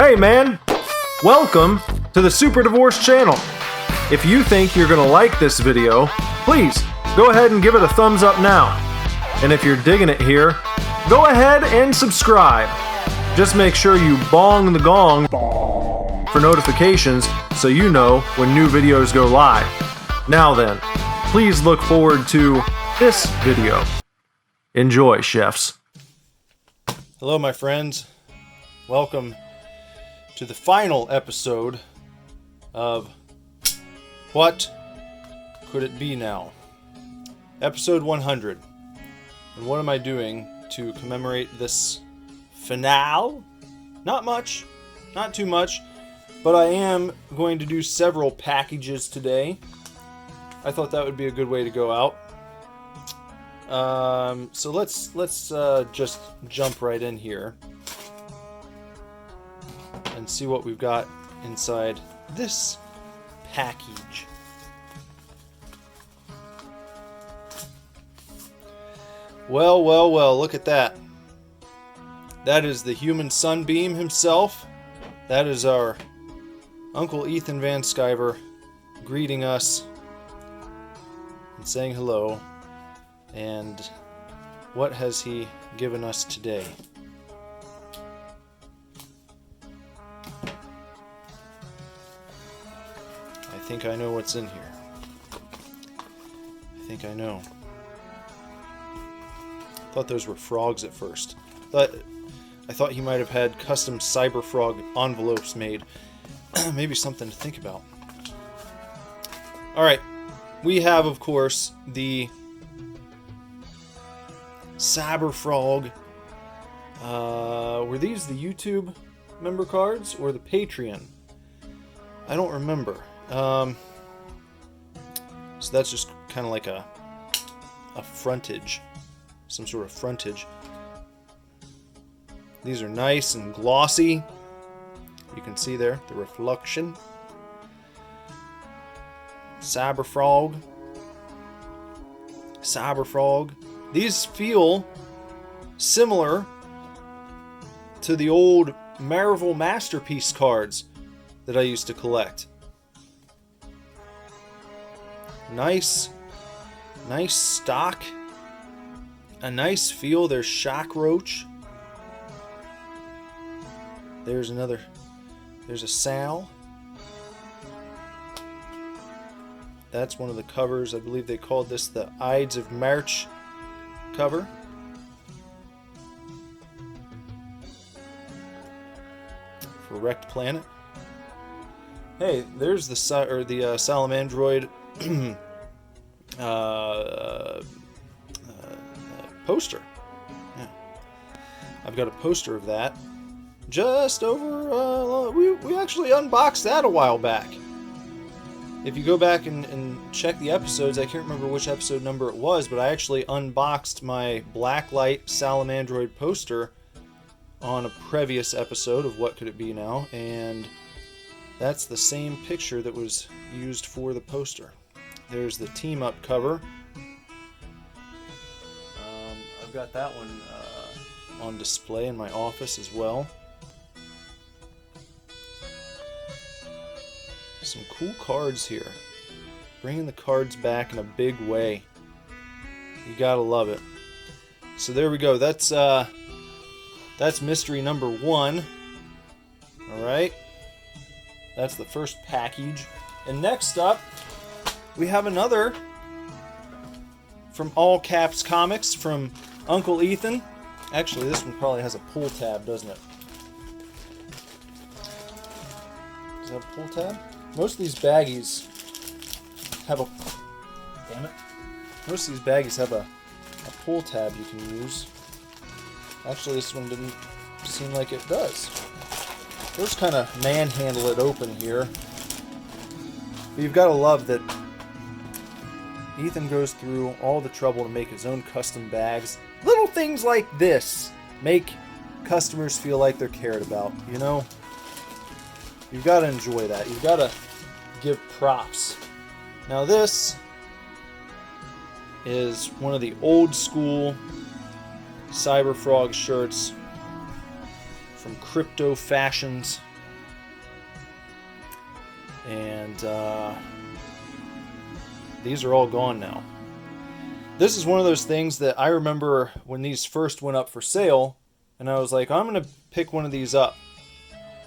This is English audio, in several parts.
Hey man, welcome to the Super Divorce channel. If you think you're gonna like this video, please go ahead and give it a thumbs up now. And if you're digging it here, go ahead and subscribe. Just make sure you bong the gong for notifications so you know when new videos go live. Now then, please look forward to this video. Enjoy, chefs. Hello, my friends. Welcome to the final episode of What Could It Be Now? Episode 100. And what am I doing to commemorate this finale? Not much. Not too much. But I am going to do several packages today. I thought that would be a good way to go out. So let's just jump right in here and see what we've got inside this package. Well, look at that. That is the human sunbeam himself. That is our Uncle Ethan Van Sciver greeting us and saying hello. And what has he given us today? I think I know what's in here. I think I know. I thought those were frogs at first. I thought he might have had custom Cyberfrog envelopes made. Maybe something to think about. Alright. We have, of course, the Cyberfrog. Were these the YouTube member cards or the Patreon? I don't remember. So that's just kind of like a frontage. Some sort of frontage. These are nice and glossy. You can see there the reflection. Cyberfrog. These feel similar to the old Marvel Masterpiece cards that I used to collect. Nice stock. A nice feel. There's Shock Roach. There's a Sal. That's one of the covers. I believe they called this the Ides of March cover. For Wrecked Planet. Hey, there's the Salamandroid poster. Yeah. I've got a poster of that. Just over... we actually unboxed that a while back. If you go back and check the episodes, I can't remember which episode number it was, but I actually unboxed my Blacklight Salamandroid poster on a previous episode of What Could It Be Now, and that's the same picture that was used for the poster. There's the Team Up cover. I've got that one on display in my office as well. Some cool cards here. Bringing the cards back in a big way. You gotta love it. So there we go. That's mystery number 1. Alright. That's the first package. And next up, we have another from All Caps Comics from Uncle Ethan. Actually, this one probably has a pull tab, doesn't it? Does it have a pull tab? Most of these baggies have a... Damn it. Most of these baggies have a pull tab you can use. Actually, this one didn't seem like it does. Let's kind of manhandle it open here. But you've got to love that Ethan goes through all the trouble to make his own custom bags. Little things like this make customers feel like they're cared about, you know? You've got to enjoy that. You've got to give props. Now this is one of the old school Cyberfrog shirts from Crypto Fashions. And these are all gone now. This is one of those things that I remember when these first went up for sale, and I was like, I'm going to pick one of these up.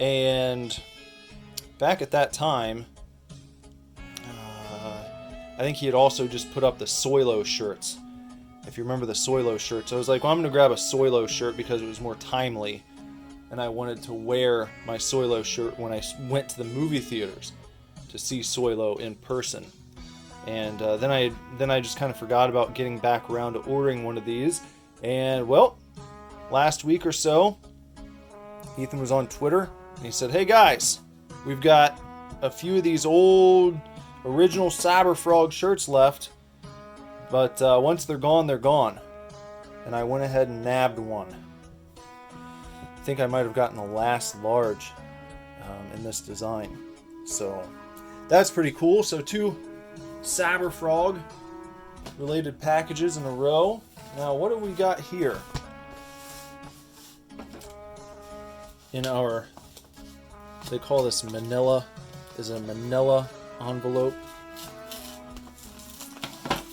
And back at that time, I think he had also just put up the Soilo shirts. If you remember the Soilo shirts, I was like, well, I'm going to grab a Soilo shirt because it was more timely. And I wanted to wear my Soilo shirt when I went to the movie theaters to see Soilo in person. And then I just kind of forgot about getting back around to ordering one of these. And, well, last week or so, Ethan was on Twitter, and he said, hey guys, we've got a few of these old original Cyberfrog shirts left, but once they're gone, they're gone. And I went ahead and nabbed one. I think I might have gotten the last large in this design. So that's pretty cool. So 2 Cyberfrog related packages in a row. Now what do we got here? In our, they call this manila, is a manila envelope.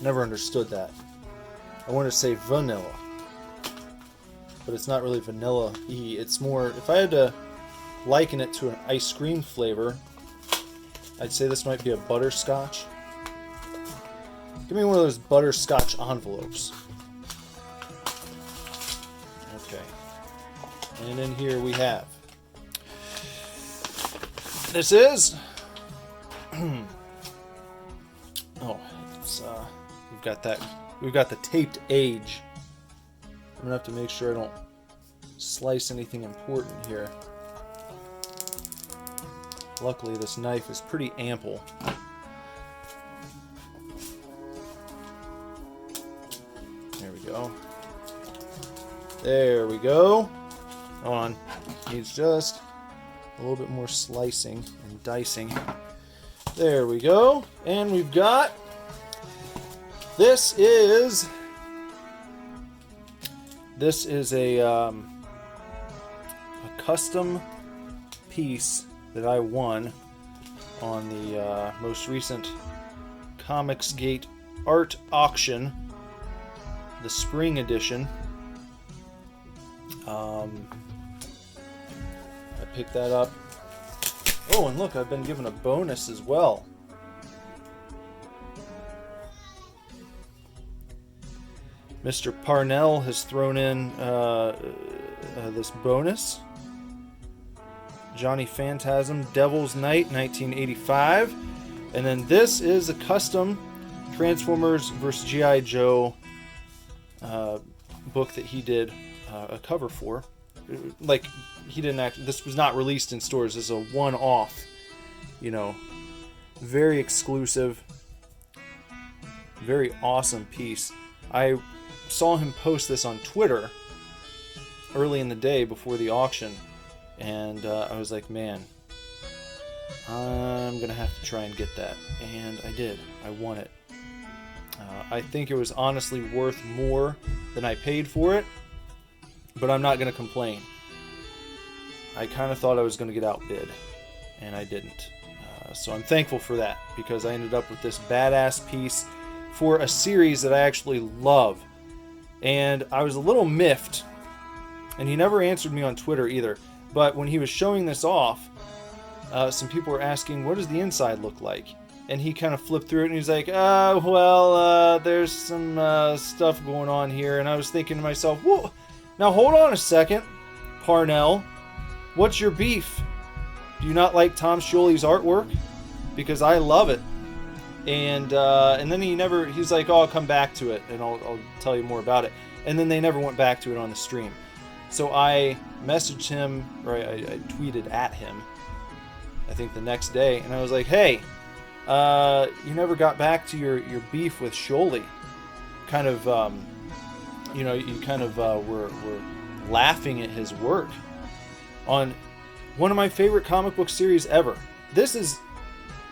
Never understood that. I wanted to say vanilla, but it's not really vanilla-y. It's more, if I had to liken it to an ice cream flavor, I'd say this might be a butterscotch. Give me one of those butterscotch envelopes. Okay. And in here we have, this is, oh, it's, we've got the taped age. I'm gonna have to make sure I don't slice anything important here. Luckily this knife is pretty ample. There we go. There we go. Hold on. Needs just a little bit more slicing and dicing. There we go. And we've got, this is a custom piece that I won on the most recent Comicsgate art auction, the spring edition. I picked that up. Oh, and look, I've been given a bonus as well. Mr. Parnell has thrown in this bonus. Johnny Phantasm, Devil's Night, 1985. And then this is a custom Transformers vs. G.I. Joe book that he did a cover for. Like, he didn't act, this was not released in stores. This is a one-off, you know, very exclusive, very awesome piece. I saw him post this on Twitter early in the day before the auction, and I was like, man, I'm gonna have to try and get that. And I did. I won it. I think it was honestly worth more than I paid for it, but I'm not gonna complain. I kind of thought I was gonna get outbid, and I didn't. So I'm thankful for that, because I ended up with this badass piece for a series that I actually love. And I was a little miffed, and he never answered me on Twitter either, but when he was showing this off, some people were asking, what does the inside look like? And he kind of flipped through it, and he's like, there's some stuff going on here. And I was thinking to myself, whoa, now hold on a second, Parnell. What's your beef? Do you not like Tom Scioli's artwork? Because I love it. And then he's like, oh, I'll come back to it, and I'll tell you more about it. And then they never went back to it on the stream. So I messaged him, or I tweeted at him, I think the next day, and I was like, hey, you never got back to your beef with Scioli. Kind of, you kind of were laughing at his work on one of my favorite comic book series ever. This is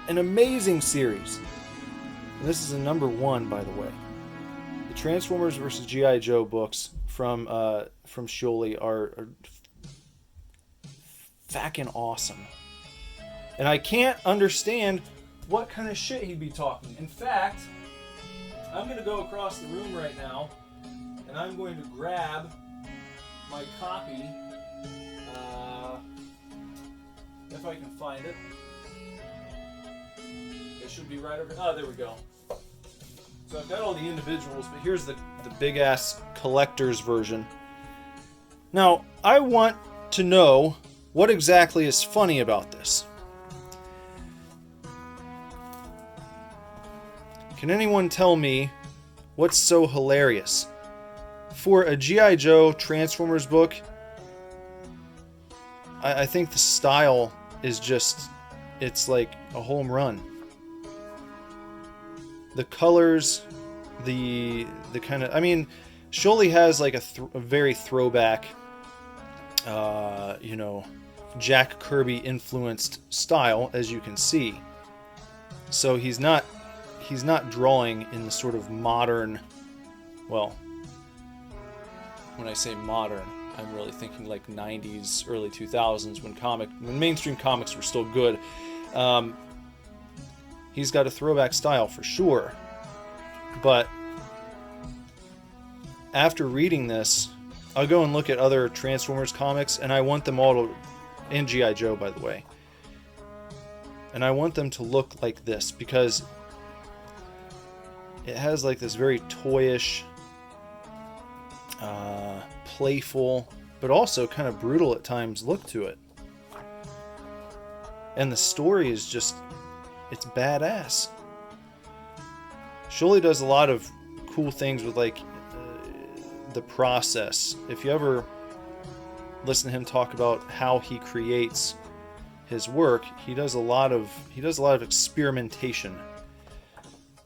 an amazing series. And this is a #1, by the way. The Transformers vs. G.I. Joe books from Scioli are fucking awesome. And I can't understand what kind of shit he'd be talking. In fact, I'm going to go across the room right now, and I'm going to grab my copy, if I can find it. It should be right over. Oh, there we go. So I've got all the individuals, but here's the big ass collector's version. Now, I want to know what exactly is funny about this. Can anyone tell me what's so hilarious? For a G.I. Joe Transformers book, I think the style is just, it's like a home run. The colors, the kind of, I mean, Sholey has like a very throwback, you know, Jack Kirby influenced style, as you can see. So he's not drawing in the sort of modern, well, when I say modern, I'm really thinking like 90s, early 2000s when mainstream comics were still good. He's got a throwback style for sure. But after reading this, I'll go and look at other Transformers comics, and I want them all to, and G.I. Joe, by the way, and I want them to look like this, because it has like this very toyish, playful, but also kind of brutal at times look to it. And the story is just, it's badass. Sholey does a lot of cool things with like the process. If you ever listen to him talk about how he creates his work, he does a lot of experimentation.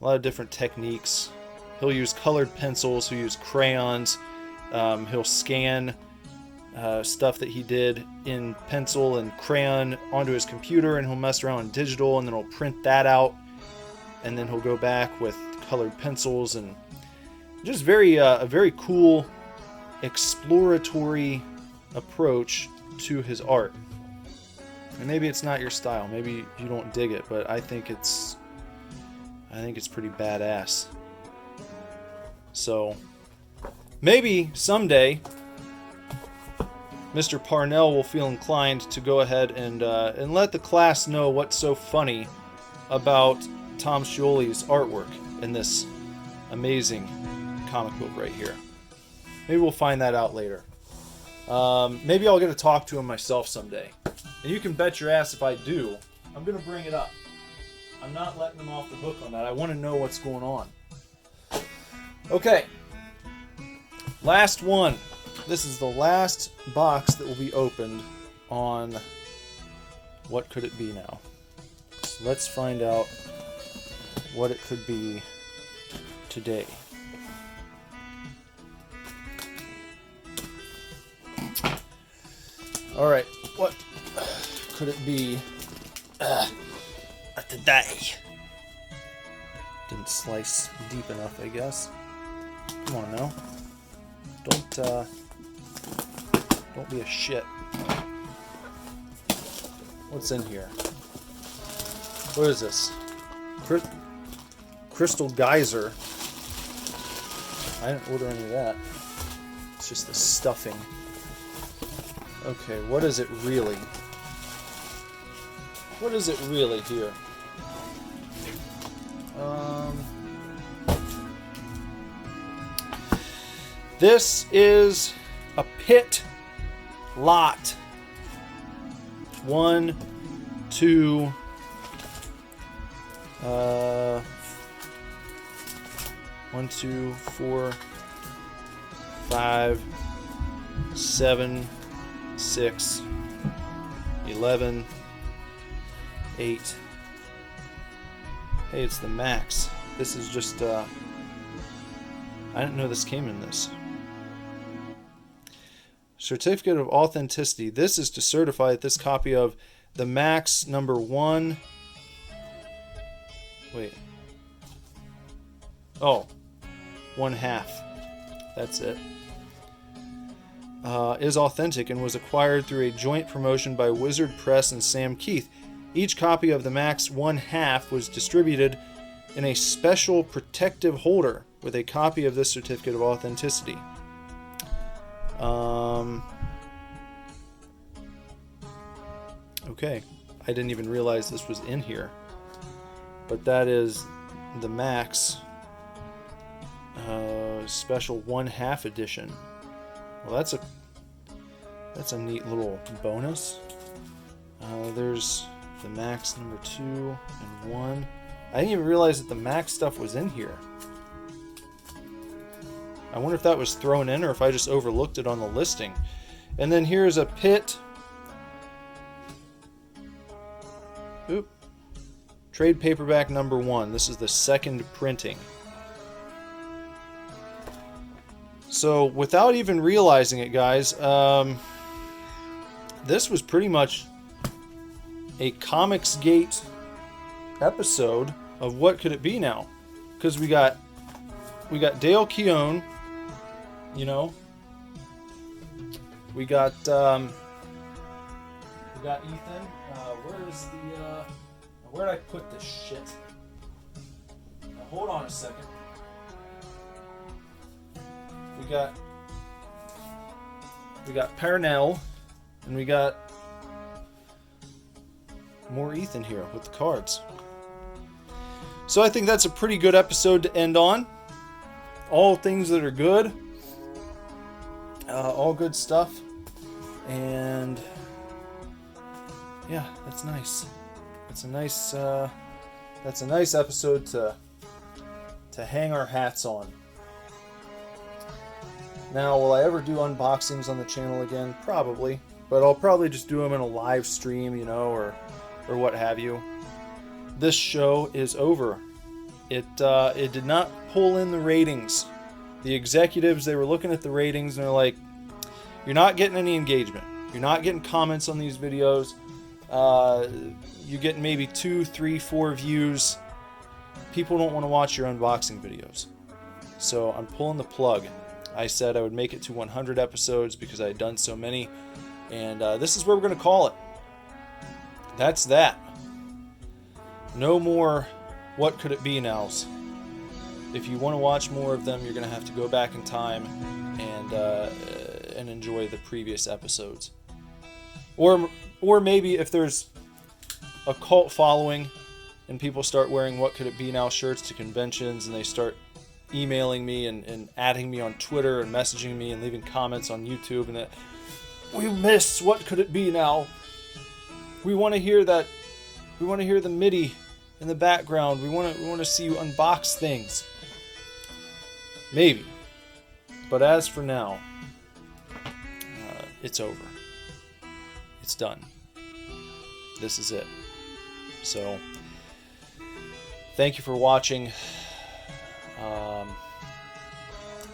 A lot of different techniques. He'll use colored pencils, he'll use crayons, he'll scan stuff that he did in pencil and crayon onto his computer, and he'll mess around in digital, and then he'll print that out, and then he'll go back with colored pencils, and just a very cool exploratory approach to his art. And maybe it's not your style, maybe you don't dig it, but I think it's pretty badass. So maybe someday Mr. Parnell will feel inclined to go ahead and let the class know what's so funny about Tom Sholey's artwork in this amazing comic book right here. Maybe we'll find that out later. Maybe I'll get to talk to him myself someday. And you can bet your ass if I do, I'm going to bring it up. I'm not letting them off the hook on that. I want to know what's going on. Okay. Last one. This is the last box that will be opened on what could it be now. So let's find out what it could be today. Alright, what could it be today? Didn't slice deep enough, I guess. Come on now. Don't be a shit. What's in here? What is this? Crystal Geyser. I didn't order any of that. It's just the stuffing. Okay, what is it really? What is it really here? This is a PITT lot. 1, 2, 1, 2, 4, 5, 7, 6, 11, 8. Hey, it's the max. This is just, I didn't know this came in this. Certificate of Authenticity. This is to certify that this copy of the Max number 1... Wait. Oh. 1/2. That's it. Is authentic and was acquired through a joint promotion by Wizard Press and Sam Keith. Each copy of the Max 1/2 was distributed in a special protective holder with a copy of this certificate of authenticity. Okay, I didn't even realize this was in here. But that is the Max special 1/2 edition. Well, that's a neat little bonus. There's the Max number 2 and 1. I didn't even realize that the Max stuff was in here. I wonder if that was thrown in or if I just overlooked it on the listing. And then here's a PITT. Oop. Trade paperback number 1. This is the second printing. So without even realizing it, guys, this was pretty much a Comicsgate episode of What Could It Be Now? Because we got Dale Keown, you know, we got Ethan. Where did I put this shit? Now, hold on a second. We got Parnell, and we got more Ethan here with the cards. So I think that's a pretty good episode to end on. All things that are good. All good stuff. And yeah, that's nice. That's a nice episode to hang our hats on. Now, will I ever do unboxings on the channel again? Probably, but I'll probably just do them in a live stream, you know, or what have you. This show is over. It did not pull in the ratings. The executives, they were looking at the ratings and they're like, you're not getting any engagement. You're not getting comments on these videos. You're getting maybe 2, 3, 4 views. People don't want to watch your unboxing videos. So I'm pulling the plug. I said I would make it to 100 episodes because I had done so many. And this is where we're going to call it. That's that. No more What Could It Be Nows. If you want to watch more of them, you're going to have to go back in time and enjoy the previous episodes. Or maybe if there's a cult following and people start wearing What Could It Be Now shirts to conventions and they start emailing me and adding me on Twitter and messaging me and leaving comments on YouTube and that we miss What Could It Be Now. We want to hear that. We want to hear the MIDI in the background. We want to see you unbox things. Maybe. But as for now, it's over. It's done. This is it. So, thank you for watching.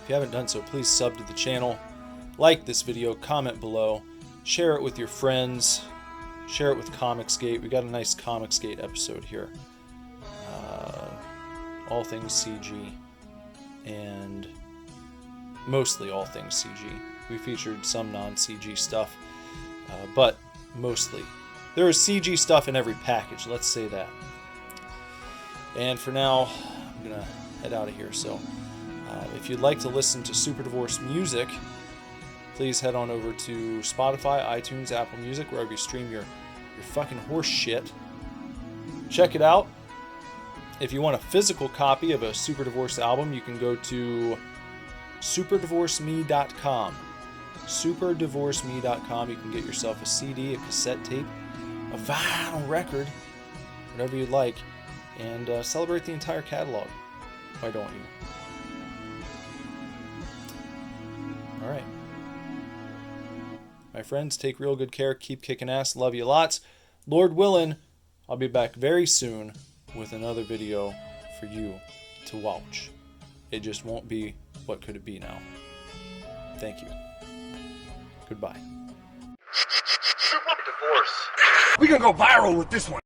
If you haven't done so, please sub to the channel. Like this video, comment below, share it with your friends, share it with Comicsgate. We got a nice Comicsgate episode here. All things CG, and mostly all things CG. We featured some non-CG stuff, but mostly. There is CG stuff in every package, let's say that. And for now, I'm going to head out of here. So if you'd like to listen to Super Divorce music, please head on over to Spotify, iTunes, Apple Music, wherever you stream your fucking horse shit. Check it out. If you want a physical copy of a Super Divorce album, you can go to superdivorceme.com. Superdivorceme.com. You can get yourself a CD, a cassette tape, a vinyl record, whatever you'd like, and celebrate the entire catalog. Why don't you? All right. My friends, take real good care. Keep kicking ass. Love you lots. Lord willing, I'll be back very soon with another video for you to watch. It just won't be What Could It Be Now. Thank you. Goodbye. Super Divorce. We gonna go viral with this one.